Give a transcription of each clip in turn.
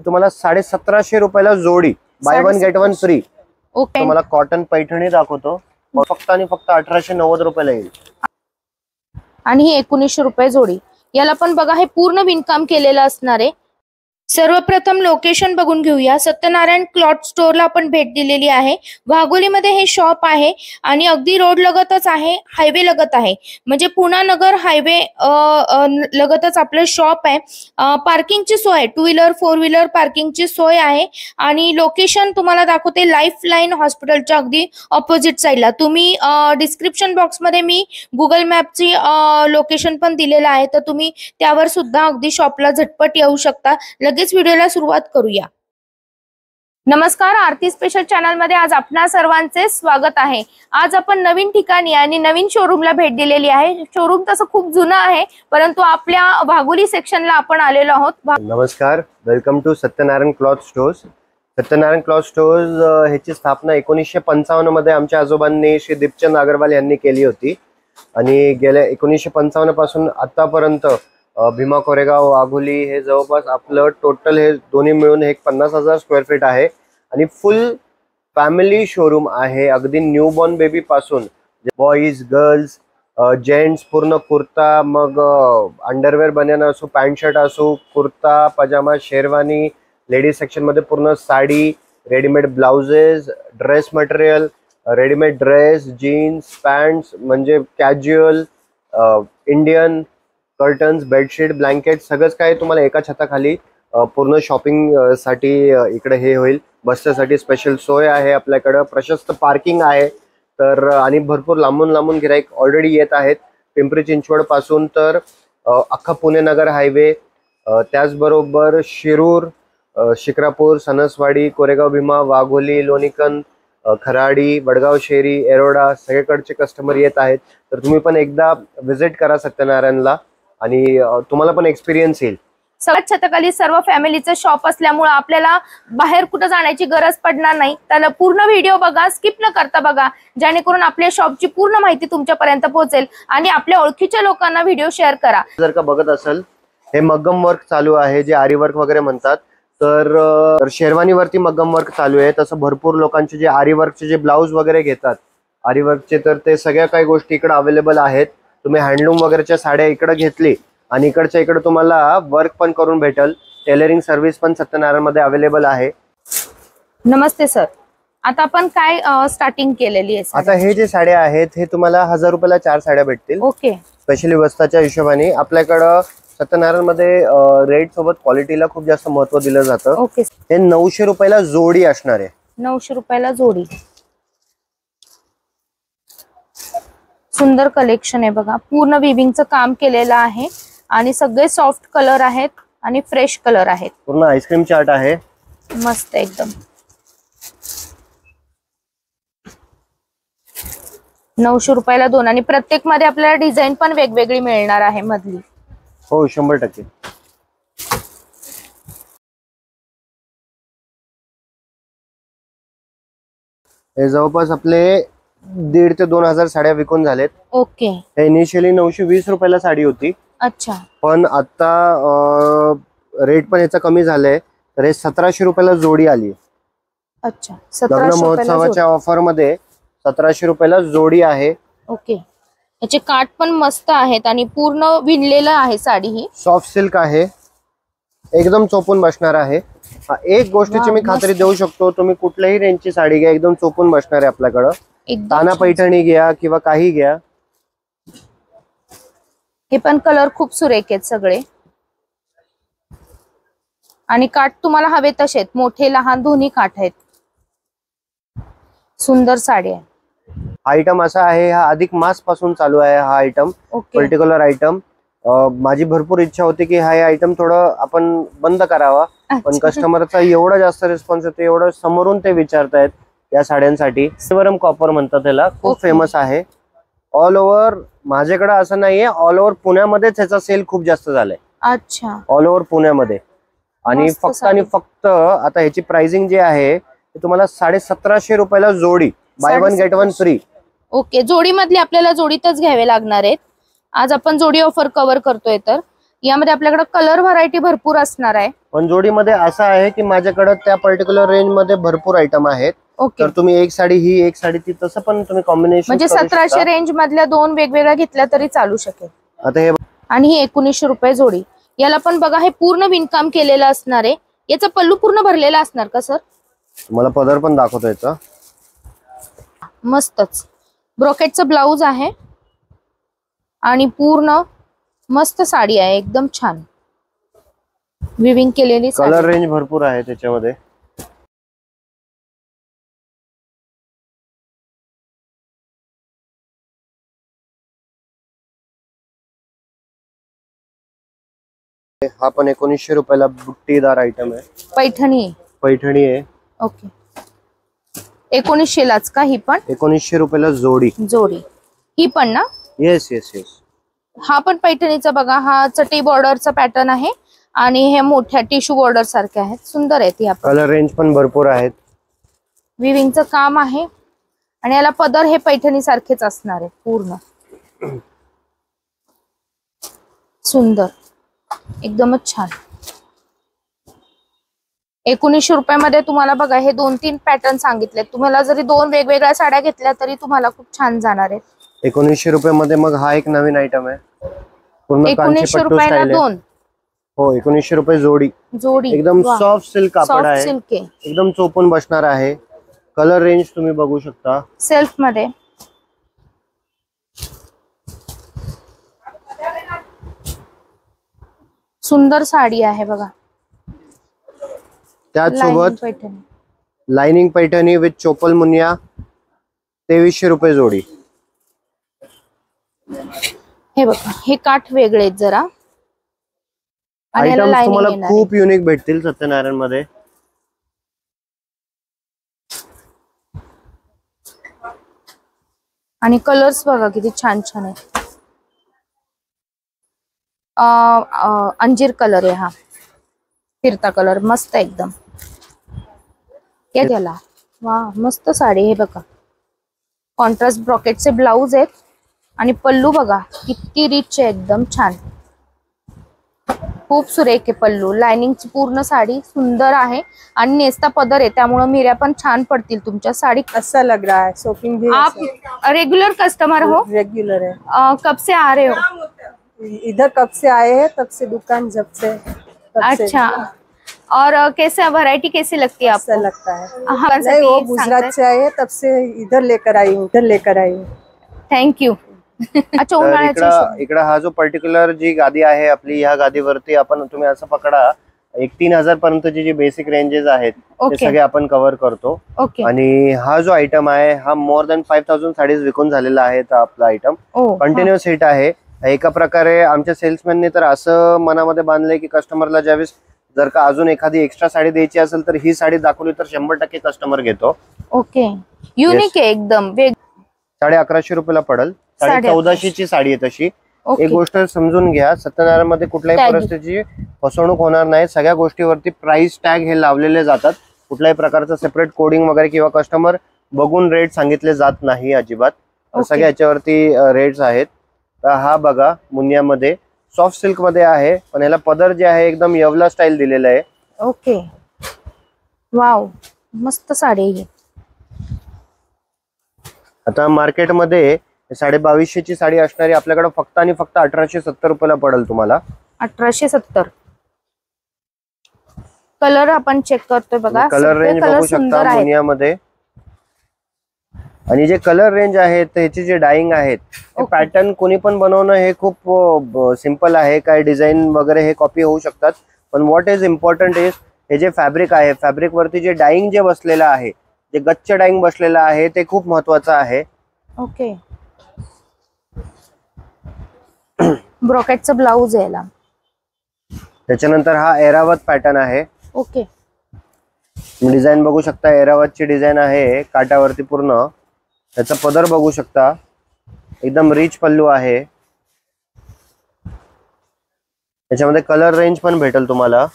तुम्हाला 1750 रुपयाला जोडी, by one get one free. Okay, तुम्हाला कॉटन पैठणी दाखवतो, फक्त आणि फक्त 1890 रुपयाला येईल। आणि ही 1900 रुपये जोडी। याला पण बघा हे पूर्ण विणकाम केलेलं असणार आहे। सर्वप्रथम लोकेशन बघून घेऊया। सत्यनारायण क्लॉथ स्टोअरला आपण भेट दिलेली आहे। वाघोलीमध्ये हे शॉप आहे आणि अगदी रोड लगतच आहे, हायवे लगत आहे, म्हणजे पुणा नगर हायवे लगतच आपलं शॉप आहे। पार्किंगची सोय, 2 व्हीलर 4 व्हीलर पार्किंगची सोय आहे। आणि लोकेशन तुम्हाला दाखवते लाईफलाईन हॉस्पिटलच्या अगदी ऑपोजिट साईडला। तुम्ही डिस्क्रिप्शन बॉक्समध्ये मी गुगल मॅपची लोकेशन पण दिलेलं आहे, तर तुम्ही त्यावर सुद्धा अगदी शॉपला झटपट येऊ शकता। लगेच व्हिडिओला सुरुवात करूया। नमस्कार, आरती स्पेशल चॅनल मध्ये आज आपणा सर्वांचे स्वागत आहे। आज आपण नवीन ठिकाणी आणि नवीन शोरूमला भेट दिलेली आहे। शोरूम तसं खूप जुनं आहे, परंतु आपल्या वाघोली सेक्शनला आपण आलेलो आहोत। नमस्कार, welcome to Satyanarayan cloth stores. Satyanarayan cloth stores ह्याची स्थापना 1955 मध्ये आमच्या आजोबांनी श्री दीपचंद अग्रवाल यांनी केली होती आणि गेल्या 1955 पासून आतापर्यंत भीमा कोरेगाव वाघोली हे जवळपास आपलं टोटल हे दोन्ही मिळून एक 50,000 स्क्वेअर फीट आहे आणि फुल फॅमिली शोरूम आहे। अगदी न्यूबॉर्न बेबी पासून बॉईज, गर्ल्स, जेंट्स, पूर्ण कुर्ता, मग अंडरवेअर बनियान असो, पॅन्ट शर्ट असो, कुर्ता पजामा, शेरवानी, लेडीज सेक्शन मध्ये पूर्ण sari, readymade blouses, dress material, readymade dress, jeans, pants, म्हणजे casual, Indian, curtains, bedsheet, blanket, सगळंच काय तुम्हाला एका छताखाली पूर्ण शॉपिंग साठी इकडे हे होईल। बसण्यासाठी स्पेशल सोय आहे आपल्याकडे, प्रशस्त पार्किंग आहे, तर आणि भरपूर लांबून लांबून गिराईक ऑलरेडी येत आहेत। पिंपरी चिंचवड पासून तर अख्खा पुणे नगर हायवे, त्याचबरोबर शिरूर, शिक्रापूर, सणसवाडी, कोरेगाव भीमा, वाघोली, लोणीकंद, खराडी, वडगाव शेरी, एरोडा सगळीकडचे कस्टमर येत आहेत। तर तुम्ही पण एकदा व्हिजिट करा सत्यनारायणला आणि तुम्हाला पण एक्सपिरियन्स येईल। सगळ्यात छताखाली सर्व फॅमिलीचं शॉप असल्यामुळे आपल्याला बाहेर कुठे जाण्याची गरज पडणार नाही। त्याला पूर्ण व्हिडिओ बघा, स्किप न करता बघा, जेणेकरून आपल्या शॉपची पूर्ण माहिती तुमच्यापर्यंत पोहोचेल आणि आपल्या ओळखीच्या लोकांना व्हिडिओ शेअर करा। जर का बघत असेल, हे मग्गम वर्क चालू आहे, जे आरी वर्क वगैरे म्हणतात, तर शेरवानीवरती मग्गम वर्क चालू आहे। तसं भरपूर लोकांचे जे आरी वर्कचे जे ब्लाऊज वगैरे घेतात आरी वर्कचे, तर ते सगळ्या काही गोष्टी इकडे अवेलेबल आहेत। तुम्ही हँडलूम वगैरेच्या साड्या इकडे घेतली आणि इकडच्या इकडे तुम्हाला वर्क पण करून भेटल। टेलरिंग सर्व्हिस पण सत्यनारायण मध्ये अवेलेबल आहे। नमस्ते सर, आता आपण काय स्टार्टिंग केलेली आहे? आता हे जे साड्या आहेत हे तुम्हाला 1000 रुपयाला 4 साड्या भेटतील। ओके, स्पेशली वस्ताच्या हिशोबाने आपल्याकडं सत्यनारायण मध्ये रेट सोबत क्वालिटीला खूप जास्त महत्व दिलं जातं। ओके, हे 900 रुपयाला जोडी असणार आहे। 900 रुपयाला जोडी। सुंदर कलेक्शन आहे बघा, पूर्ण विविंगचं काम केलेलं आहे आणि सगळे सॉफ्ट कलर आहेत आणि फ्रेश कलर आहेत। पूर्ण आईस्क्रीम चार्ट आहे, मस्त एकदम। 900 रुपयाला 2 आणि प्रत्येक मध्ये आपल्याला डिझाईन पण वेगवेगळी मिळणार आहे मधली। हो, 100%। हे जवळपास आपले 1,500 ते 2,000 साड्या विकून झालेत। ओके, हे इनिशियली 920 रुपयाला साडी होती। अच्छा, पण आता रेट पण याचा कमी झालाय, तर हे 1700 रुपयाला जोडी आली। अच्छा, लग्न 1700 महोत्सवाच्या ऑफर मध्ये 1700 रुपयाला जोडी आहे। ओके, याचे काठ पण मस्त आहेत आणि पूर्ण विणलेलं आहे साडी। ही सॉफ्ट सिल्क आहे, एकदम चोपून बसणार आहे। एक गोष्टीची मी खात्री देऊ शकतो, तुम्ही कुठल्याही रेंजची साडी घ्या, एकदम चोपून बसणार आहे आपल्याकडं। ताना पैठणी घ्या किंवा काही घ्या, हे पण कलर खूप सुरेख आहेत सगळे आणि काठ तुम्हाला हवे तसे आहेत, मोठे लहान दोन्ही काठ आहेत। सुंदर साडी आहे। आयटम असा आहे, हा अधिक मास पासून चालू आहे हा आयटम, पर्टिक्युलर आयटम। माझी भरपूर इच्छा होती की हा आयटम थोडं आपण बंद करावा, पण कस्टमरचा एवढा जास्त रिस्पॉन्स येतो, एवढं समोरून ते विचारतायत या साड्यांसाठी। सिल्वरम कॉपर म्हणतात त्याला, खूप फेमस आहे ऑल ओव्हर। माझ्याकडे असं नाहीये, ऑल ओव्हर पुण्यामध्येच ह्याचा सेल खूप जास्त झालाय। अच्छा, ऑल ओव्हर पुण्यामध्ये। आणि फक्त आणि फक्त आता ह्याची प्राइसिंग जी आहे ते तुम्हाला 1750 रुपयाला जोडी, by one get one free. Okay, जोडी मधली आपल्याला जोडीतच घ्यावे लागणार आहेत। आज आपण जोडी ऑफर कव्हर करतोय, तर यामध्ये आपल्याकडे कलर व्हरायटी भरपूर असणार आहे। पण जोडीमध्ये असं आहे की माझ्याकडे त्या पर्टिक्युलर रेंज मध्ये भरपूर आयटम आहेत. ओके, तर तुम्ही एक साडी ही एक साडी ती तसं पण तुम्ही कॉम्बिनेशन म्हणजे 1700 रेंज मधल्या दोन वेगवेगळ्या घेतल्या तरी चालू शकेल. आता हे आणि ही 1900 रुपये जोडी. याला पण बघा हे पूर्ण विणकाम केलेलं असणार आहे. याचा पल्लू पूर्ण भरलेला असणार का सर? मला पदर पण दाखवतो याचा. मस्तच ब्रोकेटचं ब्लाउज आहे आणि पूर्ण मस्त साडी आहे, एकदम छान विविंग केलेली साडी. कलर रेंज भरपूर आहे त्याच्यामध्ये. हा पण 1900 रुपयाला बुट्टीदार आयटम आहे. पैठणी आहे. पैठणी आहे. ओके, 1900 लाच का ही पण? 1900 रुपयाला जोडी. जोडी ही पण ना? Yes yes yes. हा पण पैठणीचा बघा, हा चटी बॉर्डरचा पॅटर्न आहे आणि हे मोठ्या टिश्यू बॉर्डर सारखे आहेत. सुंदर आहेत. या कलर रेंज पण भरपूर आहेत. विविंगचं काम आहे आणि याला पदर हे पैठणी सारखेच असणार आहे पूर्ण. सुंदर, एकदमच छान. 1900 रुपयामध्ये तुम्हाला बघा हे 2-3 पॅटर्न सांगितले. तुम्हाला जरी 2 वेगवेगळ्या साड्या घेतल्या तरी तुम्हाला खूप छान जाणार आहे. 1900 रुपयामध्ये मग हा एक नवीन आयटम आहे. पूर्ण 1900 रुपयाला 2. हो, 1900 रुपये जोडी. जोडी एकदम सॉफ्ट सिल्क कापड आहे. सिल्क आहे, एकदम चोपून बसणार आहे. कलर रेंज तुम्ही बघू शकता. सेल्फ मध्ये. सुंदर साडी आहे बघा. त्याचसोबत पैठणी, लाइनिंग पैठणी विथ चोपल मुनिया 2300 रुपये जोडी. हे बघा हे काठ वेगळे आहेत जरा आणि याला आयटम्स लाइनिंग तुम्हाला येणार खूप युनिक भेटतील सत्यनारायण मध्ये. आणि कलर्स बघा किती छान छान आहेत. अंजीर कलर आहे हा, फिरता कलर मस्त एकदम. याला वा मस्त साडी. हे बघा कॉन्ट्रास्ट ब्रॉकेटचे ब्लाउज आहेत आणि पल्लू बघा किती रिच आहे, एकदम छान. खूप सुरेख आहे पल्लू. लाइनिंगची पूर्ण साडी सुंदर आहे आणि नेस्ता पदर आहे त्यामुळे मिऱ्या पण छान पडतील तुमच्या साडी. अच्छा लग रहा है. शॉपिंग भी आप रेगुलर कस्टमर हो? रेगुलर है. कब से आ रहे हो? इधर कब से आए हैं? तब से दुकान जब से अच्छा. और कैसे वैरायटी कैसी लगती है आपको? अच्छा लगता है. हाँ, नहीं वो गुजरात से आए हैं तब से इधर लेकर आई हूँ. Thank you. अच्छा, तर उन्हाळ्याची इकडं हा जो पर्टिक्युलर जी गादी आहे आपली, ह्या गादीवरती आपण तुम्ही असं पकडा एक 3000 पर्यंतची जी बेसिक रेंजेस आहेत ते ओके सगळे आपण कव्हर करतो. ओके. आणि हा जो आयटम आहे हा मोर दॅन 5000 साडीज विकून झालेला आहे. आपला आयटम कंटिन्युअस हिट आहे. एका प्रकारे आमच्या सेल्समॅनने तर असं मनामध्ये बांधलंय की कस्टमरला ज्यावेळेस जर का अजून एखादी एक्स्ट्रा साडी द्यायची असेल तर ही साडी दाखवली तर 100% कस्टमर घेतो. ओके, युनिक आहे एकदम. 1150 रुपयाला पडेल. 1450 ची साडी आहे तशी. एक गोष्ट समजून घ्या, सत्यनारायण मध्ये कुठल्याही परिस्थितीची फसवणूक होणार नाही. सगळ्या गोष्टीवरती प्राइस टॅग हे लावलेले जातात. कुठल्याही प्रकारचं सेपरेट कोडिंग वगैरे किंवा कस्टमर बघून रेट सांगितले जात नाही अजिबात. सगळ्या याच्यावरती रेट्स आहेत. तर हा बघा मुनियामध्ये सॉफ्ट सिल्क मध्ये आहे पण याला पदर जे आहे एकदम येवला स्टाईल दिलेला आहे. ओके, वाव मस्त साडी आहे. आता मार्केटमध्ये 2250 ची साडी असणारी आपल्याकडे फक्त आणि फक्त 1870 रुपयाला पडेल तुम्हाला. 1870. कलर आपण चेक करतोय बघा. कलर रेंज बघू शकता मुनियामध्ये. आणि जे कलर रेंज आहे त्याची जे डाईंग आहेत पॅटर्न कोणी पण बनवणं हे खूप सिंपल आहे. काय डिझाईन वगैरे हे कॉपी होऊ शकतात पण व्हॉट इज इम्पॉर्टंट इज हे जे फॅब्रिक आहे, फॅब्रिक वरती जे डाईंग जे बसलेलं आहे, जे गच्च डाईंग बसलेलं आहे ते खूप महत्वाचं आहे. ओके. ब्रॉकेटचा ब्लाउज आहे याला. त्याच्यानंतर हा एरावत पॅटर्न आहे. ओके. डिझाईन बघू शकता, एरावतची डिझाईन आहे काटावरती पूर्ण. त्याचा पदर बघू शकता, एकदम रिच पल्लू आहे. त्याच्यामध्ये कलर रेंज पण भेटेल तुम्हाला.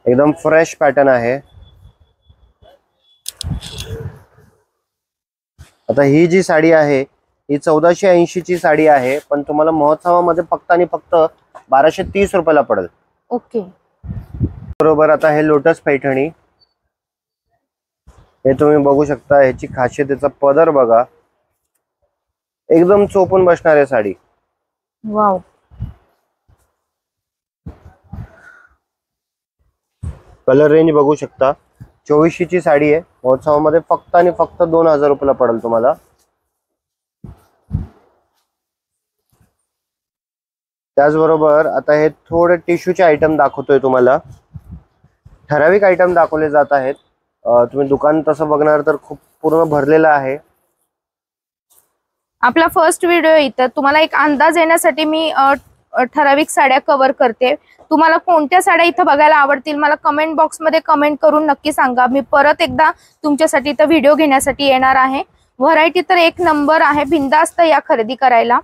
एकदम फ्रेश पॅटर्न आहे. आता ही जी साडी आहे ही 1480 ची साडी आहे, पण तुम्हाला महोत्सवामध्ये फक्त आणि फक्त 1230 रुपयाला पडेल. ओके. बरोबर. आता हे लोटस पैठणी, हे तुम्ही बघू शकता. ह्याची खासियत, त्याचा पदर बघा, एकदम चोपून बसणार आहे साडी. वाव. कलर रेंज बघू शकता. 2400 ची साडी आहे. महोत्सवामध्ये फक्त आणि फक्त 2000 रुपयाला पडेल तुम्हाला. त्याचबरोबर आता हे थोडे टिश्यूचे आयटम दाखवतोय तुम्हाला. ठराविक आयटम दाखवले जात आहेत. तुम्ही दुकान तसं बघणार तर खूप पूर्ण भरलेलं आहे. आपला फर्स्ट व्हिडिओ इथं तुम्हाला एक अंदाज येण्यासाठी मी ठराविक साड्या कव्हर करते. तुम्हाला कोणत्या साड्या इथं बघायला आवडतील मला कमेंट बॉक्स मध्ये कमेंट करून नक्की सांगा. मी परत एकदा तुमच्यासाठी इथं व्हिडिओ घेण्यासाठी येणार आहे. व्हरायटी तर एक नंबर आहे. बिंदास्त या खरेदी करायला.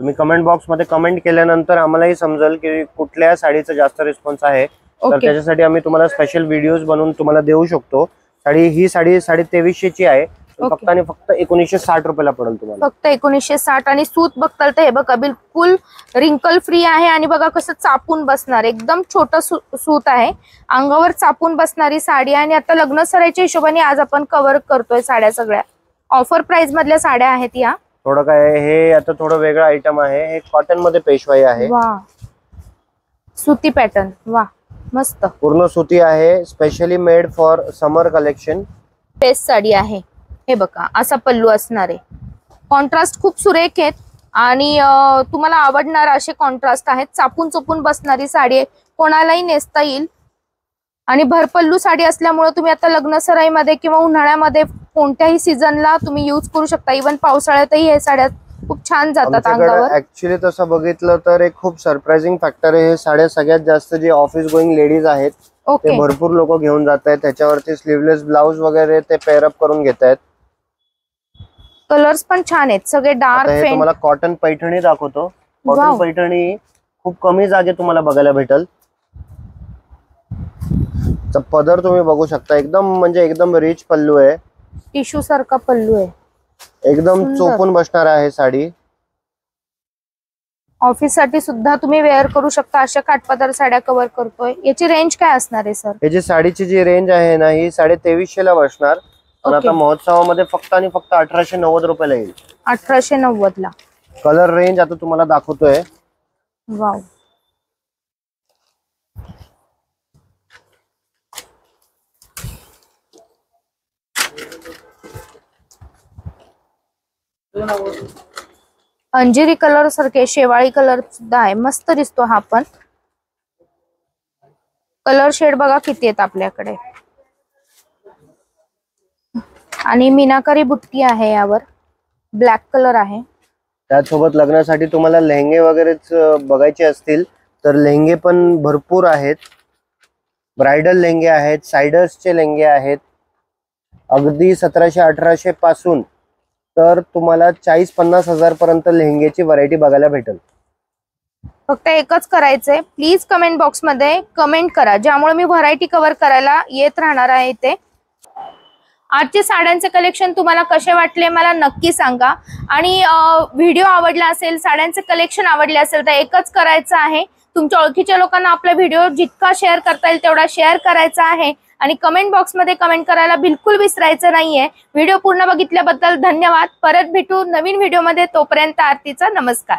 तुम्ही कमेंट बॉक्स मध्ये कमेंट केल्यानंतर आम्हालाही समजेल की कुठल्या साडीचा जास्त रिस्पॉन्स आहे. तर त्याच्यासाठी आम्ही तुम्हाला स्पेशल व्हिडिओज बनवून तुम्हाला देऊ शकतो. ही साडी 2350 ची आहे. फक्त आणि फक्त 1960 रुपयाला पडेल तुम्हाला. फक्त 1960. आणि सूत बघताल तर हे बघा बिलकुल रिंकल फ्री आहे. आणि बघा कसं चापून बसणार, एकदम छोटं सूत आहे. अंगावर चापून बसणारी साडी. आणि आता लग्न सराईच्या हिशोबाने आज आपण कव्हर करतोय साड्या सगळ्या. ऑफर प्राइस मधल्या साड्या आहेत या. थोडं काय, हे आता थोडं वेगळं आयटम आहे. हे कॉटन मध्ये पेशवाई आहे. वा, सुती पॅटर्न. वा, मस्त. पूर्ण सुती आहे. Specially made for summer collection. Best sari आहे. हे बघा असा पल्लू असणार आहे. कॉन्ट्रास्ट खूप सुरेख आहेत. आणि तुम्हाला आवडणार असे कॉन्ट्रास्ट आहेत. चापून चोपून बसणारी साडी आहे. कोणालाही नेसता येईल. आणि भरपल्लू साडी असल्यामुळे तुम्ही आता लग्न सराईमध्ये किंवा उन्हाळ्यामध्ये कोणत्याही सीझनला तुम्ही यूज करू शकता. इव्हन पावसाळ्यातही हे साड्या खूप छान जातात अंगावर. ऍक्च्युली तसं बघितलं तर एक खूप सरप्राइझिंग फॅक्टर आहे. हे साड्या सगळ्यात जास्त जे ऑफिस गोईंग लेडीज आहेत ते भरपूर लोक घेऊन जात आहेत. त्याच्यावरती स्लीवलेस ब्लाउज वगैरे ते पेअरअप करून घेत आहेत. कलर्स पण छान आहेत सगळे डार्क. तुम्हाला कॉटन पैठणी दाखवतो. कॉटन पैठणी खूप कमी जागे तुम्हाला बघायला भेटल. पदर तुम्ही बघू शकता, एकदम म्हणजे एकदम रिच पल्लू आहे. टिश्यू सारखा पल्लू आहे. एकदम चोपून बसणार आहे साडी. ऑफिस साठी सुद्धा तुम्ही वेअर करू शकता. अशा काठपदर साड्या कव्हर करतोय. याची रेंज काय असणार आहे सर? याची साडीची जी रेंज आहे ना, ही 2350 ला बसणार. पण आता महोत्सवामध्ये फक्त आणि फक्त 1890 रुपयाला येईल. 1890 ला. कलर रेंज आता तुम्हाला दाखवतोय. वाव. अंजिरी कलर सारखे शेवाळी कलर सुद्धा आहे. मस्त दिसतो हा पण. कलर शेड बघा किती आहेत आपल्याकडे. आणि मीनाकारी बुट्टी आहे यावर. ब्लॅक कलर आहे. त्यासोबत लग्नासाठी तुम्हाला लेहंगे वगैरेच बघायचे असतील तर लेहंगे पण भरपूर आहेत. ब्रायडल लेहंगे आहेत, साइडर्सचे लेहंगे आहेत. अगदी 1700-1800 पासून तर तुम्हाला 40-50 हजार पर्यंत लेहंग्याची व्हरायटी बघायला भेटेल. फक्त एकच करायचंय, प्लीज कमेंट बॉक्स मध्ये कमेंट करा, ज्यामुळे मी व्हरायटी कव्हर करायला येत राहणार आहे इथे. आजचे साड्यांचे कलेक्शन तुम्हाला कसे वाटले मला नक्की सांगा. आणि व्हिडिओ आवडला असेल, साड्यांचे कलेक्शन आवडले असेल तर एकच करायचं आहे, तुमच्या ओळखीच्या लोकांना आपला व्हिडिओ जितका शेअर करता येईल तेवढा शेअर करायचा आहे. आणि कमेंट बॉक्स मध्ये कमेंट करायला बिलकुल विसरायचं नाहीये. व्हिडिओ पूर्ण बघितल्याबद्दल धन्यवाद. परत भेटू नवीन व्हिडिओ मध्ये. तोपर्यंत आरतीचा नमस्कार.